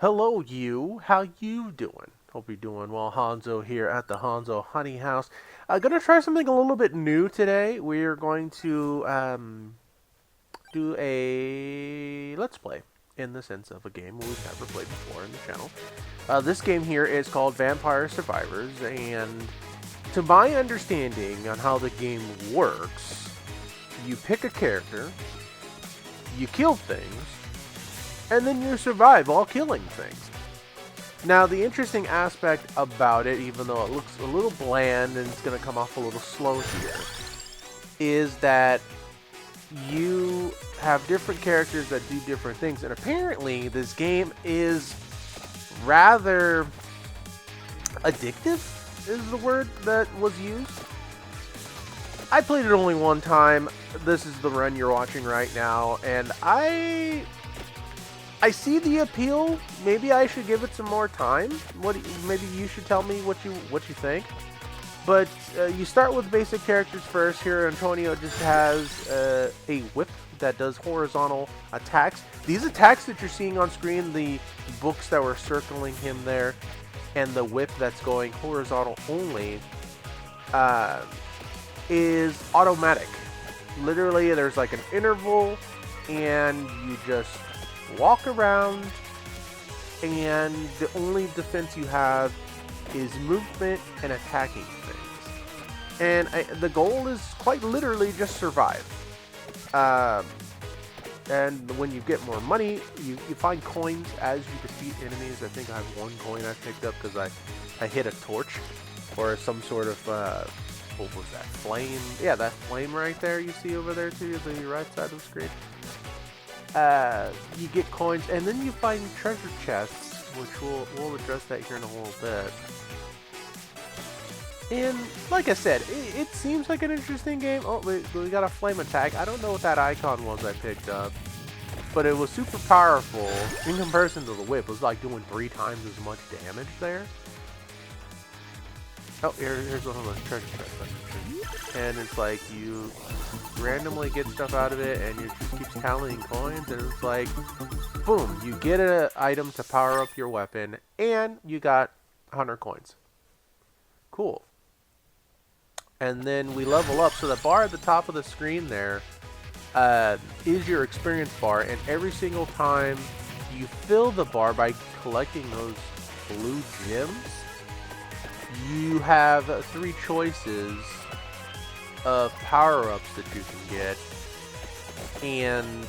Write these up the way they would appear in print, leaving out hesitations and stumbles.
Hello, you. How you doing? Hope you're doing well. Hanzo here at the Hanzo Honey House. I'm gonna try something a little bit new today. We're going to do a let's play in the sense of a game we've never played before in the channel. This game here is called Vampire Survivors, and to my understanding on how the game works, you pick a character, you kill things, and then you survive while killing things. Now, the interesting aspect about it, even though it looks a little bland and it's going to come off a little slow here, is that you have different characters that do different things. And apparently, this game is rather addictive, is the word that was used. I played it only one time. This is the run you're watching right now, and I see the appeal. Maybe I should give it some more time. Maybe you should tell me what you think. But you start with basic characters first. Here, Antonio just has a whip that does horizontal attacks. These attacks that you're seeing on screen, the books that were circling him there, and the whip that's going horizontal only, is automatic. Literally, there's like an interval, and you just walk around, and the only defense you have is movement and attacking things. And the goal is quite literally just survive. And when you get more money, you find coins as you defeat enemies. I think I have one coin I picked up because I hit a torch or some sort of what was that, flame? Yeah, that flame right there you see over there to the right side of the screen. You get coins, and then you find treasure chests, which we'll address that here in a little bit. And like I said, it seems like an interesting game. Oh, we got a flame attack. I don't know what that icon was I picked up, but it was super powerful in comparison to the whip. It was like doing 3 times as much damage there. Oh, here's one of those treasure chests. And it's like you randomly get stuff out of it, and it just keeps tallying coins, and it's like, boom, you get an item to power up your weapon, and you got 100 coins. Cool. And then we level up, so the bar at the top of the screen there is your experience bar, and every single time you fill the bar by collecting those blue gems, you have 3 choices of power-ups that you can get. And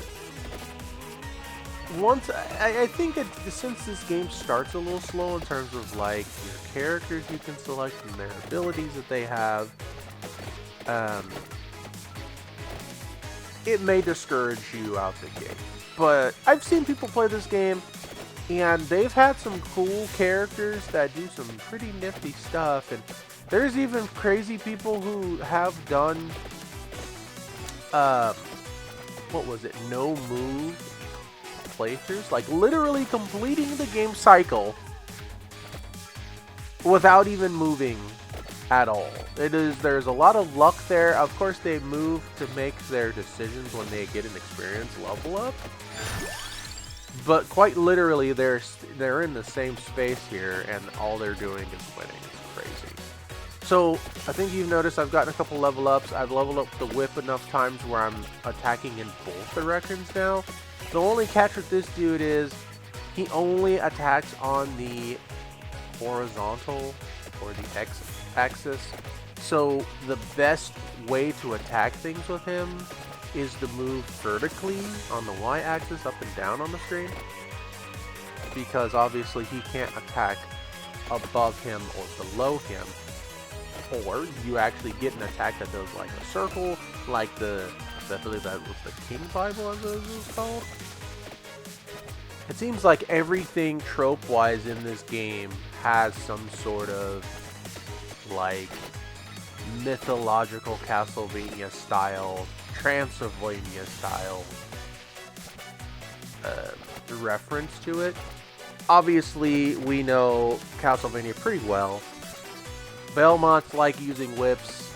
once I think that since this game starts a little slow in terms of like your characters you can select and their abilities that they have, it may discourage you out the gate. But I've seen people play this game, and they've had some cool characters that do some pretty nifty stuff, and there's even crazy people who have done, what was it, no move playthroughs, like literally completing the game cycle without even moving at all. There's a lot of luck there. Of course, they move to make their decisions when they get an experience level up. But quite literally, they're in the same space here, and all they're doing is winning. It's crazy. So, I think you've noticed I've gotten a couple level ups. I've leveled up the whip enough times where I'm attacking in both directions now. The only catch with this dude is he only attacks on the horizontal or the x-axis. So, the best way to attack things with him is to move vertically on the y-axis up and down on the screen, because obviously he can't attack above him or below him, or you actually get an attack that does like a circle, like I believe that was the King Bible as it was called. It seems like everything trope-wise in this game has some sort of like mythological Castlevania style, Transylvania style reference to it. Obviously, we know Castlevania pretty well. Belmonts like using whips.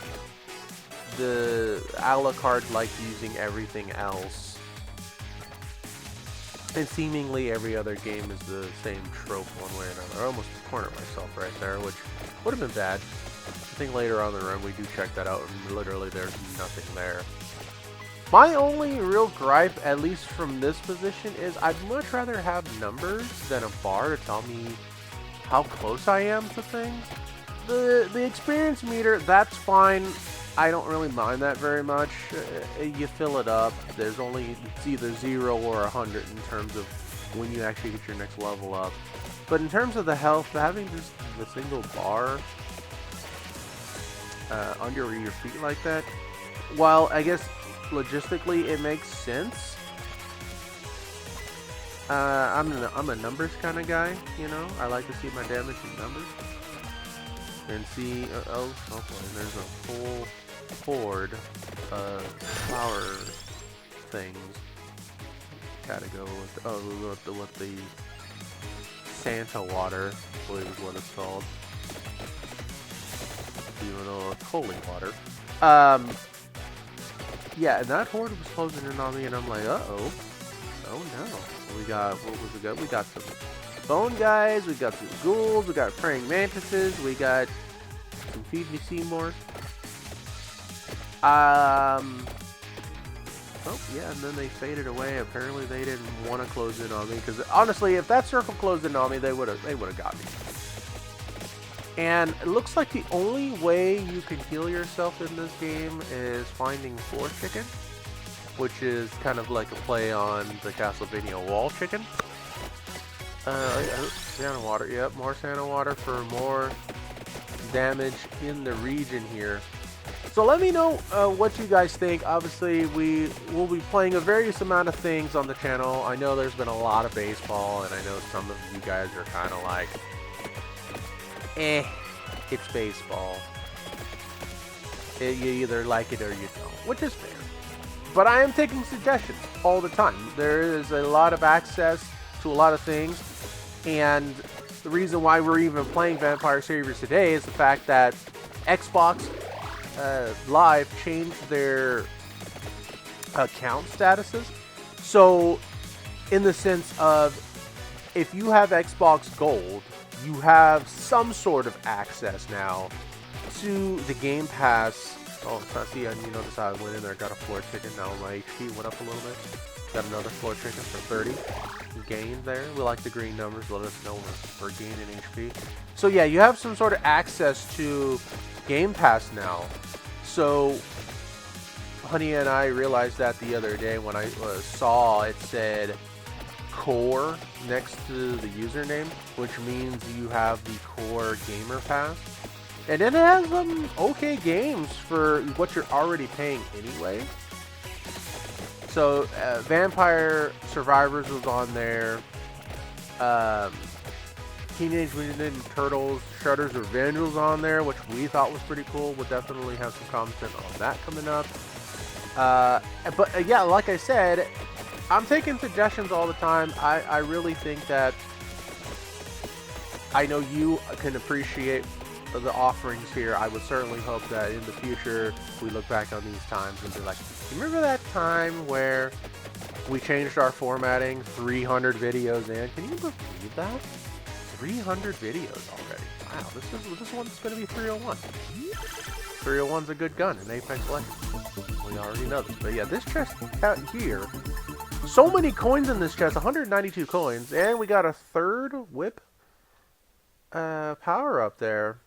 The Alucard like using everything else. And seemingly every other game is the same trope one way or another. I almost cornered myself right there, which would have been bad. I think later on in the run we do check that out, and literally there's nothing there. My only real gripe, at least from this position, is I'd much rather have numbers than a bar to tell me how close I am to things. The experience meter, that's fine. I don't really mind that very much. You fill it up. There's only, it's either 0 or 100 in terms of when you actually get your next level up. But in terms of the health, having just the single bar under your feet like that, while I guess logistically it makes sense, I'm a numbers kind of guy, you know. I like to see my damage in numbers. And see, oh boy, there's a whole horde of flower things. Gotta go with, with the Santa water, I believe is what it's called. Even though it's holy water. Yeah, and that horde was closing in on me, and I'm like, uh-oh. Oh no. We got, what was it got? We got some bone guys, we got some ghouls, we got praying mantises, we got some feed me Seymours. Oh yeah, and then they faded away. Apparently they didn't want to close in on me, because honestly, if that circle closed in on me, they would have got me. And it looks like the only way you can heal yourself in this game is finding floor chicken, which is kind of like a play on the Castlevania wall chicken. Santa water, yep, more Santa water for more damage in the region here. So let me know what you guys think. Obviously, we will be playing a various amount of things on the channel. I know there's been a lot of baseball, and I know some of you guys are kind of like, it's baseball. You either like it or you don't, which is fair. But I am taking suggestions all the time. There is a lot of access to a lot of things, and the reason why we're even playing Vampire Saviors today is the fact that Xbox Live changed their account statuses. So, in the sense of, if you have Xbox Gold, you have some sort of access now to the Game Pass. Oh, so see, and you notice how I went in there, got a floor chicken. Now my HP went up a little bit. Got another floor chicken for 30. Gained there. We like the green numbers. Let us know we're gaining HP. So yeah, you have some sort of access to Game Pass now. So Honey and I realized that the other day when I saw it said Core next to the username, which means you have the Core Gamer Pass. And it has some okay games for what you're already paying anyway. So, Vampire Survivors was on there. Teenage Mutant Ninja Turtles Shredder's Revenge was on there, which we thought was pretty cool. We'll definitely have some content on that coming up. But yeah, like I said, I'm taking suggestions all the time. I really think that I know you can appreciate the offerings here. I would certainly hope that in the future we look back on these times and be like, remember that time where we changed our formatting 300 videos in? Can you believe that? 300 videos already. Wow, this one's going to be 301. 301's a good gun in Apex Legends. We already know this. But yeah, this chest out here, so many coins in this chest, 192 coins, and we got a third whip power up there.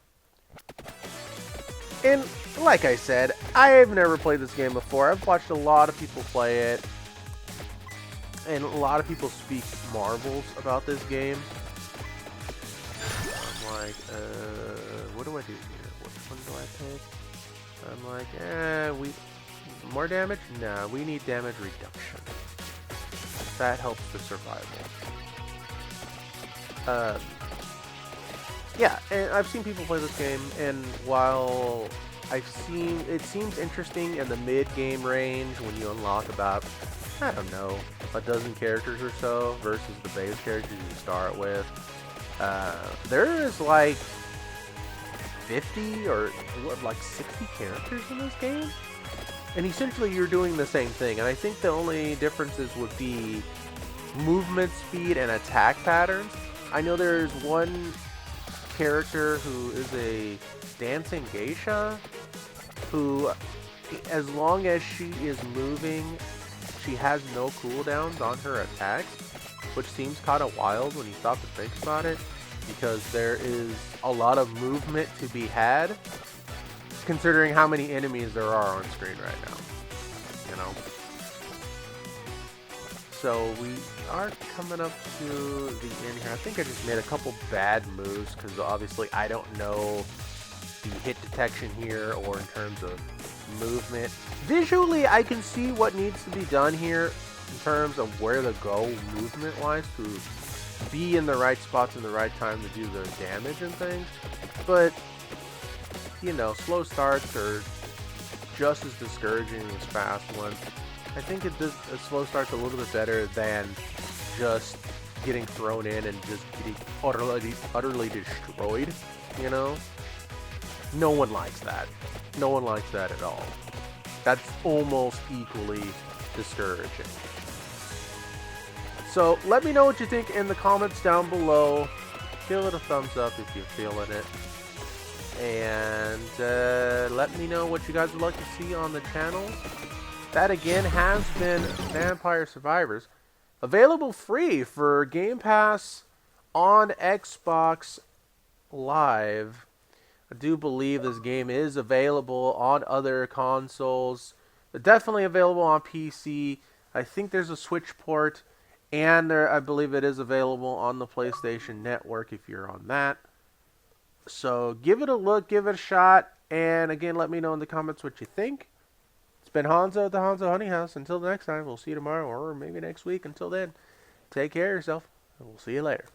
And like I said, I've never played this game before. I've watched a lot of people play it, and a lot of people speak marvels about this game. I'm like, what do I do here? Which one do I pick? I'm like, more damage? Nah, we need damage reduction. That helps the survival. Yeah, and I've seen people play this game, and while it seems interesting in the mid-game range when you unlock about, I don't know, a dozen characters or so versus the base characters you start with. There is like 50 or what, like 60 characters in this game, and essentially you're doing the same thing. And I think the only differences would be movement speed and attack patterns. I know there's one character who is a dancing geisha who, as long as she is moving, she has no cooldowns on her attacks, which seems kind of wild when you stop to think about it, because there is a lot of movement to be had, considering how many enemies there are on screen right now, you know? So we are coming up to the end here. I think I just made a couple bad moves, because obviously I don't know the hit detection here, or in terms of movement. Visually, I can see what needs to be done here in terms of where to go movement-wise to be in the right spots in the right time to do the damage and things. But, you know, slow starts are just as discouraging as fast ones. I think a slow start's a little bit better than just getting thrown in and just getting utterly destroyed, you know? No one likes that. No one likes that at all. That's almost equally discouraging. So let me know what you think in the comments down below. Give it a thumbs up if you're feeling it. And let me know what you guys would like to see on the channel. That again has been Vampire Survivors. Available free for Game Pass on Xbox Live. I do believe this game is available on other consoles. Definitely available on PC. I think there's a Switch port. And I believe it is available on the PlayStation Network if you're on that. So give it a look, give it a shot. And again, let me know in the comments what you think. It's been Hanzo at the Hanzo Honey House. Until the next time, we'll see you tomorrow or maybe next week. Until then, take care of yourself. And we'll see you later.